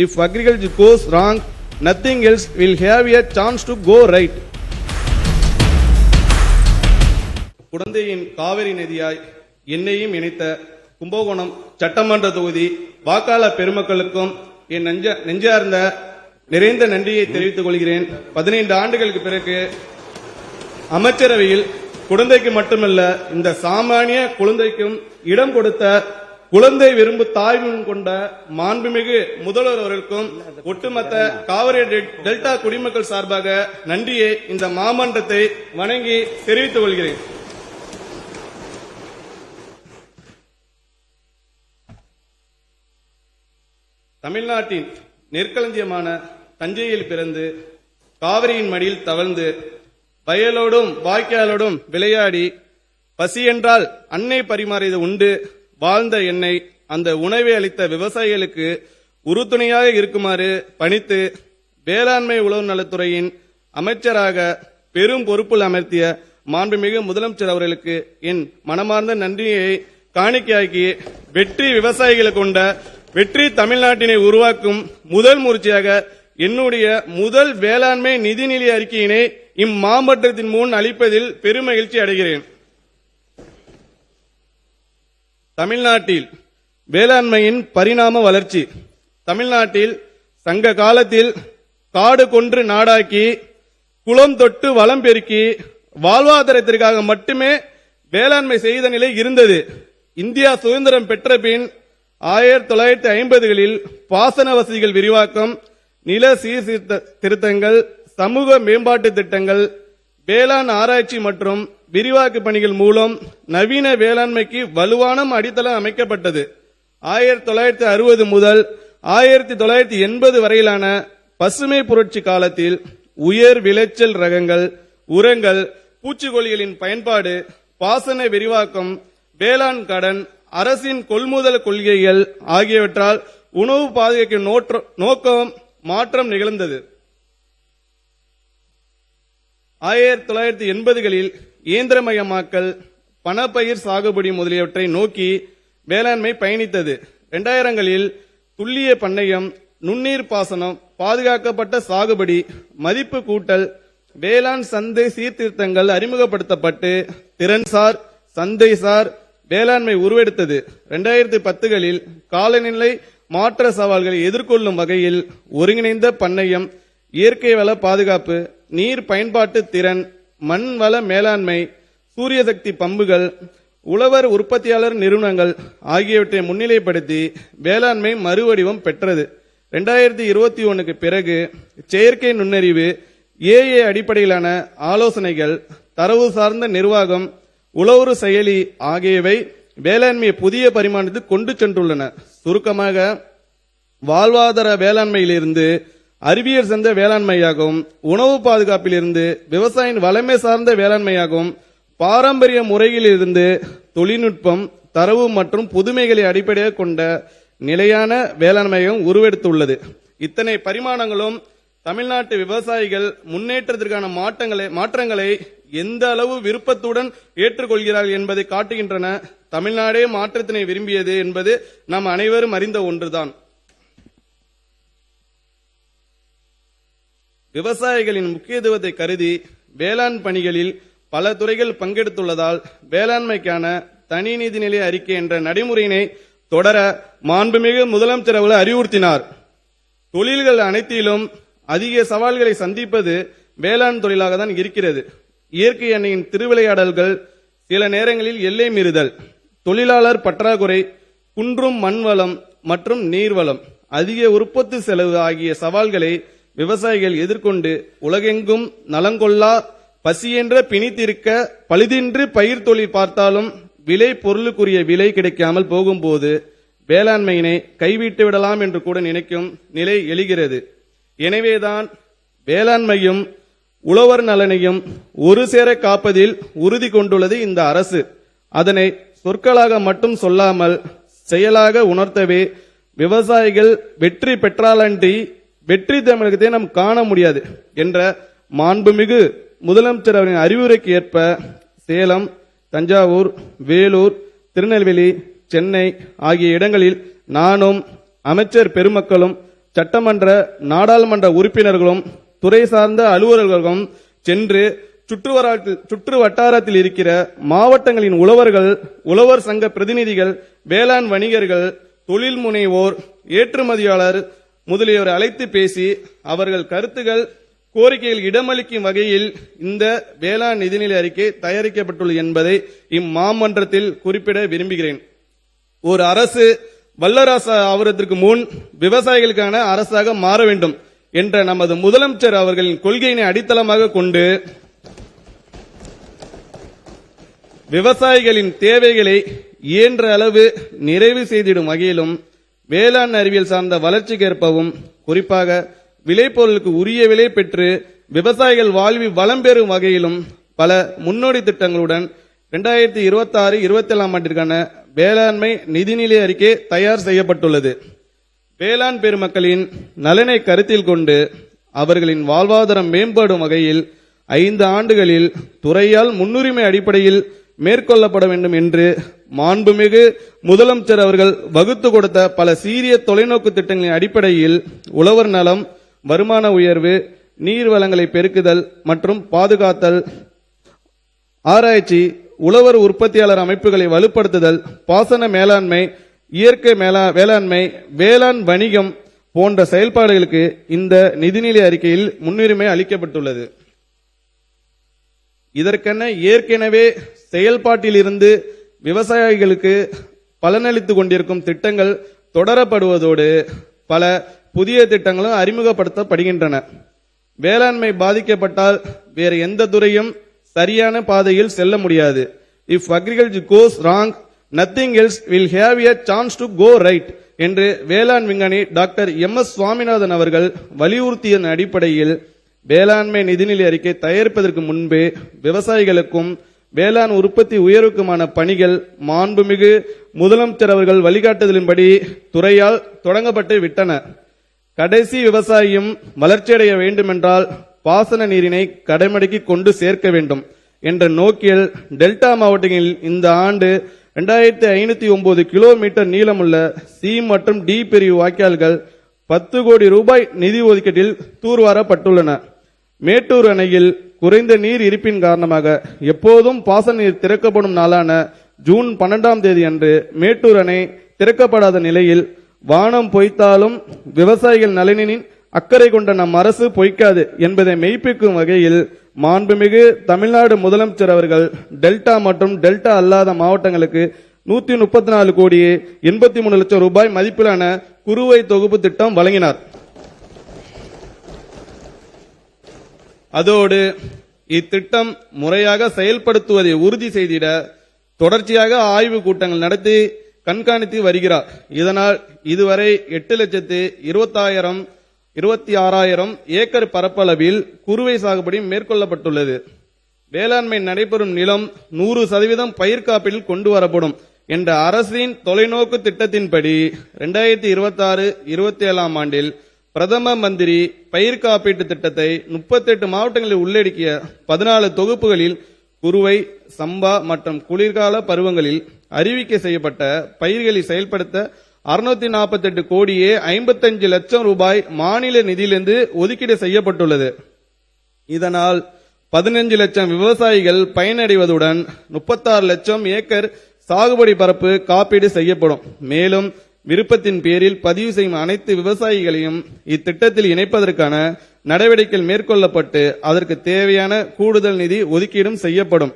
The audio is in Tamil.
If agriculture goes wrong, nothing else will have a chance to go right. குடந்தையின் Kaveri நதியாய் என்னையும் இணைத்த கும்பகோணம் சட்டமன்ற தொகுதி வாக்காளர் பெருமக்களுக்கும் என் நெஞ்சார்ந்த நிறைந்த நன்றியை தெரிவித்துக் கொள்கிறேன். 15 ஆண்டுகளுக்கு பிறகு அமைச்சரவையில் குழந்தைக்கு மட்டுமல்ல இந்த சாமானிய குழந்தைக்கும் இடம் கொடுத்த குழந்தை விரும்பு தாய்மன் கொண்ட மாண்புமிகு முதல்வர் அவர்களுக்கும் ஒட்டுமொத்த காவிரி டெல்டா குடிமக்கள் சார்பாக நன்றியை இந்த மாமன்றத்தை வணங்கி தெரிவித்துக் கொள்கிறேன். தமிழ்நாட்டின் நெற்களஞ்சியமான தஞ்சையில் பிறந்து காவிரியின் மடியில் தவழ்ந்து வயலோடும் வாய்க்காலோடும் விளையாடி பசி என்றால் அன்னை பரிமாறியது உண்டு வாழ்ந்த என்னை அந்த உணவை அளித்த விவசாயிகளுக்கு உறுதுணையாக இருக்குமாறு பணித்து வேளாண்மை உழவு நலத்துறையின் அமைச்சராக பெரும் பொறுப்பில் அமர்த்திய மாண்புமிகு முதலமைச்சர் அவர்களுக்கு என் மனமார்ந்த நன்றியை காணிக்கையாக்கி வெற்றி விவசாயிகளை கொண்ட வெற்றி தமிழ்நாட்டினை உருவாக்கும் முதல் முயற்சியாக என்னுடைய முதல் வேளாண்மை நிதிநிலை அறிக்கையினை இம்மாவட்டத்தின் முன் அளிப்பதில் பெருமகிழ்ச்சி அடைகிறேன். தமிழ்நாட்டில் வேளாண்மையின் பரிணாம வளர்ச்சி. தமிழ்நாட்டில் சங்க காலத்தில் காடு கொன்று நாடாக்கி குளம் தொட்டு வளம் பெருக்கி வாழ்வாதாரத்திற்காக மட்டுமே வேளாண்மை செய்த நிலை இருந்தது. இந்தியா சுதந்திரம் பெற்ற பின் 1950களில் பாசன வசதிகள் விரிவாக்கம், நில சீர்திருத்தங்கள், சமூக மேம்பாட்டு திட்டங்கள், வேளாண் ஆராய்ச்சி மற்றும் விரிவாக்க பணிகள் மூலம் நவீன வேளாண்மைக்கு வலுவான அடித்தளம் அமைக்கப்பட்டது. 1960 முதல் 1980 வரையிலான பசுமை புரட்சி காலத்தில் உயர் விளைச்சல் ரகங்கள், உரங்கள், பூச்சிக்கொல்லிகளின் பயன்பாடு, பாசன விரிவாக்கம், வேளாண் கடன், அரசின் கொள்முதல் கொள்கைகள் ஆகியவற்றால் உணவு பாதுகாக்கும் நோக்கம் மாற்றம் நிகழ்ந்தது. 1980களில் இயந்திரமயமாக்கல், பணப்பயிர் சாகுபடி முதலியவற்றை நோக்கி வேளாண்மை பயணித்தது. 2000களில் துல்லிய பண்ணையம், நுண்ணீர் பாசனம், பாதுகாக்கப்பட்ட சாகுபடி, மதிப்பு கூட்டல், வேளாண் சந்தை சீர்திருத்தங்கள் அறிமுகப்படுத்தப்பட்டு திறன்சார், சந்தைசார் வேளாண்மை உருவெடுத்தது. 2010களில் காலநிலை மாற்ற சவால்களை எதிர்கொள்ளும் வகையில் ஒருங்கிணைந்த பண்ணையம், இயற்கை வள பாதுகாப்பு, நீர் பயன்பாட்டு திறன், மண் வள மேலாண்மை, சூரிய சக்தி பம்புகள், உழவர் உற்பத்தியாளர் நிறுவனங்கள் ஆகியவற்றை முன்னிலைப்படுத்தி வேளாண்மை மறுவடிவம் பெற்றது. 2021க்கு பிறகு செயற்கை நுண்ணறிவு, ஏஏ அடிப்படையிலான ஆலோசனைகள், தரவு சார்ந்த நிர்வாகம், உழவுறு செயலி ஆகியவை வேளாண்மையை புதிய பரிமாணத்துக்கு கொண்டு சென்றுள்ளன. சுருக்கமாக வாழ்வாதார வேளாண்மையிலிருந்து அறிவியல் சார்ந்த வேளாண்மையாகவும், உணவு பாதுகாப்பிலிருந்து விவசாயியின் வளமை சார்ந்த வேளாண்மையாகவும், பாரம்பரிய முறையிலிருந்து தொழில்நுட்பம், தரவு மற்றும் புதுமைகளை அடிப்படையாக கொண்ட நிலையான வேளாண்மையும் உருவெடுத்துள்ளது. இத்தனை பரிமாணங்களும் தமிழ்நாட்டு விவசாயிகள் முன்னேற்றத்திற்கான மாற்றங்களை எந்த அளவு விருப்பத்துடன் ஏற்றுக்கொள்கிறார்கள் என்பதை காட்டுகின்றன. தமிழ்நாடே மாற்றத்தினை விரும்பியது என்பது நாம் அனைவரும் அறிந்த ஒன்றுதான். விவசாயிகளின் முக்கியத்துவத்தை கருதி வேளாண் பணிகளில் பல துறைகள் பங்கெடுத்துள்ளதால் வேளாண்மைக்கான தனி நிதிநிலை அறிக்கை என்ற நடைமுறையினை தொடர மாண்புமிகு முதலமைச்சர் அவர்கள் அறிவுறுத்தினார். தொழில்கள் அனைத்திலும் அதிக சவால்களை சந்திப்பது வேளாண் தொழிலாக தான் இருக்கிறது. இயற்கை அன்னையின் திருவிளையாடல்கள், சில நேரங்களில் எல்லை மீறுதல், தொழிலாளர் பற்றாக்குறை, குன்றும் மண் வளம் மற்றும் நீர்வளம், அதிக உற்பத்தி செலவு ஆகிய சவால்களை விவசாயிகள் எதிர்கொண்டு உலகெங்கும் நலங்கொள்ளா பசி என்ற பிணித்திருக்க பழுதின்றி பயிர் தொழில் பார்த்தாலும் விலை பொருளுக்குரிய விலை கிடைக்காமல் போகும்போது வேளாண்மையினை கைவிட்டு விடலாம் என்று கூட நினைக்கும் நிலை எழுகிறது. எனவேதான் வேளாண்மையும் உழவர் நலனையும் ஒரு சேர காப்பதில் உறுதி கொண்டுள்ளது இந்த அரசு. அதனை சொற்களாக மட்டும் சொல்லாமல் செயலாக உணர்த்தவே விவசாயிகள் வெற்றி பெற்றாலன்றி வெற்றி தமிழகத்தை நாம் காண முடியாது என்ற மாண்புமிகு முதலமைச்சர் அவரின் அறிவுரைக்கு ஏற்ப சேலம், தஞ்சாவூர், வேலூர், திருநெல்வேலி, சென்னை ஆகிய இடங்களில் நானும் அமைச்சர் பெருமக்களும் சட்டமன்ற நாடாளுமன்ற உறுப்பினர்களும் துறை சார்ந்த அலுவலர்களும் சென்று சுற்று வட்டாரத்தில் இருக்கிற மாவட்டங்களின் உழவர்கள், உழவர் சங்க பிரதிநிதிகள், வேளாண் வணிகர்கள், தொழில் முனைவோர், ஏற்றுமதியாளர் முதலியோரை அழைத்து பேசி அவர்கள் கருத்துகள், கோரிக்கைகள் இடமளிக்கும் வகையில் இந்த வேளாண் நிதிநிலை அறிக்கை தயாரிக்கப்பட்டுள்ளது என்பதை இம்மாமன்றத்தில் குறிப்பிட விரும்புகிறேன். ஒரு அரசு வல்லரசு ஆவதற்கு முன் விவசாயிகளுக்கான அரசாக மாற வேண்டும் என்ற நமது முதலமைச்சர் அவர்களின் கொள்கையினை அடித்தளமாக கொண்டு விவசாயிகளின் தேவைகளை இயன்ற அளவு நிறைவு செய்திடும் வகையிலும் வேளாண் அறிவியல் சார்ந்த வளர்ச்சிக்கேற்பவும் குறிப்பாக விளைபொருளுக்கு உரிய விலை பெற்று விவசாயிகள் வாழ்வில் வளம் பெறும் வகையிலும் பல முன்னோடி திட்டங்களுடன் 2026-27 ஆண்டிற்கான வேளாண்மை நிதிநிலை அறிக்கை தயார் செய்யப்பட்டுள்ளது. வேளாண் பெருமக்களின் நலனை கருத்தில் கொண்டு அவர்களின் வாழ்வாதாரம் மேம்படும் வகையில் 5 ஆண்டுகளில் துறையால் முன்னுரிமை அடிப்படையில் மேற்கொள்ளப்பட வேண்டும் என்று மாண்புமிகு முதலமைச்சர் அவர்கள் வகுத்து கொடுத்த பல சீரிய தொலைநோக்கு திட்டங்களின் அடிப்படையில் உழவர் நலம், வருமான உயர்வு, நீர் வளங்களை பெருக்குதல் மற்றும் பாதுகாத்தல், ஆராய்ச்சி, உழவர் உற்பத்தியாளர் அமைப்புகளை வலுப்படுத்துதல், பாசன மேலாண்மை, இயற்கை வேளாண்மை, வேளாண் வணிகம் போன்ற செயல்பாடுகளுக்கு இந்த நிதிநிலை அறிக்கையில் முன்னுரிமை அளிக்கப்பட்டுள்ளது. இதற்கென ஏற்கனவே செயல்பாட்டில் இருந்து விவசாயிகளுக்கு பலனளித்துக் கொண்டிருக்கும் திட்டங்கள் தொடரப்படுவதோடு பல புதிய திட்டங்களும் அறிமுகப்படுத்தப்படுகின்றன. வேளாண்மை பாதிக்கப்பட்டால் வேறு எந்த துறையும் சரியான பாதையில் செல்ல முடியாது. If agriculture goes wrong, nothing else will have a chance to go right என்று வேளாண் விஞ்ஞானி டாக்டர் எம்.எஸ். சுவாமிநாதன் அவர்கள் வலியுறுத்திய அடிப்படையில் வேளாண்மை நிதிநிலை அறிக்கை தயாரிப்பதற்கு முன்பே விவசாயிகளுக்கும் வேளாண் உற்பத்தி உயர்வுக்குமான பணிகள் மாண்புமிகு முதலமைச்சர் அவர்கள் வழிகாட்டுதலின்படி துறையால் தொடங்கப்பட்டு விட்டன. கடைசி விவசாயியும் வளர்ச்சியடைய வேண்டுமென்றால் பாசன நீரினை கடைமடைக்கு கொண்டு சேர்க்க வேண்டும் என்ற நோக்கில் டெல்டா மாவட்டங்களில் இந்த ஆண்டு 2509 கிலோமீட்டர் நீளமுள்ள சி மற்றும் டி பிரிவு வாய்க்கால்கள் 10 கோடி ரூபாய் நிதி ஒதுக்கீட்டில் தூர்வாரப்பட்டுள்ளன. மேட்டூர் அணையில் குறைந்த நீர் இருப்பின் காரணமாக எப்போதும் பாசன நீர் திறக்கப்படும் நாளான ஜூன் 12ஆம் தேதி அன்று மேட்டூர் அணை திறக்கப்படாத நிலையில் வானம் பொய்த்தாலும் விவசாயிகள் நலனின் அக்கறை கொண்ட நம் அரசு பொய்க்காது என்பதை மெய்ப்பிக்கும் வகையில் மாண்புமிகு தமிழ்நாடு முதலமைச்சர் அவர்கள் டெல்டா மற்றும் டெல்டா அல்லாத மாவட்டங்களுக்கு 134 கோடியே 83 லட்சம் ரூபாய் மதிப்பிலான குறுவை தொகுப்பு திட்டம் வழங்கினார். அதோடு இத்திட்டம் முறையாக செயல்படுத்துவதை உறுதி செய்திட தொடர்ச்சியாக ஆய்வு கூட்டங்கள் நடத்தி கண்காணித்து வருகிறார். இதனால் இதுவரை 8,26,000 ஏக்கர் பரப்பளவில் குறுவை சாகுபடி மேற்கொள்ளப்பட்டுள்ளது. வேளாண்மை நடைபெறும் நிலம் 100% பயிர் காப்பீட்டில் கொண்டு வரப்படும் என்ற அரசின் தொலைநோக்கு திட்டத்தின்படி 2026-27 ஆண்டில் பிரதம மந்திரி பயிர் காப்பீட்டு திட்டத்தை 38 மாவட்டங்களில் உள்ளடக்கிய 14 தொகுப்புகளில் குறுவை, சம்பா மற்றும் குளிர்கால பருவங்களில் அறிவிக்கை செய்யப்பட்ட பயிர்களை செயல்படுத்த 648 கோடியே 55 லட்சம் ரூபாய் மாநில நிதியிலிருந்து ஒதுக்கீடு செய்யப்பட்டுள்ளது. இதனால் 15 லட்சம் விவசாயிகள் பயனடைவதுடன் 36 லட்சம் ஏக்கர் சாகுபடி பரப்பு காப்பீடு செய்யப்படும். மேலும் விருப்பத்தின் பேரில் பதிவு செய்யும் அனைத்து விவசாயிகளையும் இத்திட்டத்தில் இணைப்பதற்கான நடவடிக்கைகள் மேற்கொள்ளப்பட்டு அதற்கு தேவையான கூடுதல் நிதி ஒதுக்கீடும் செய்யப்படும்.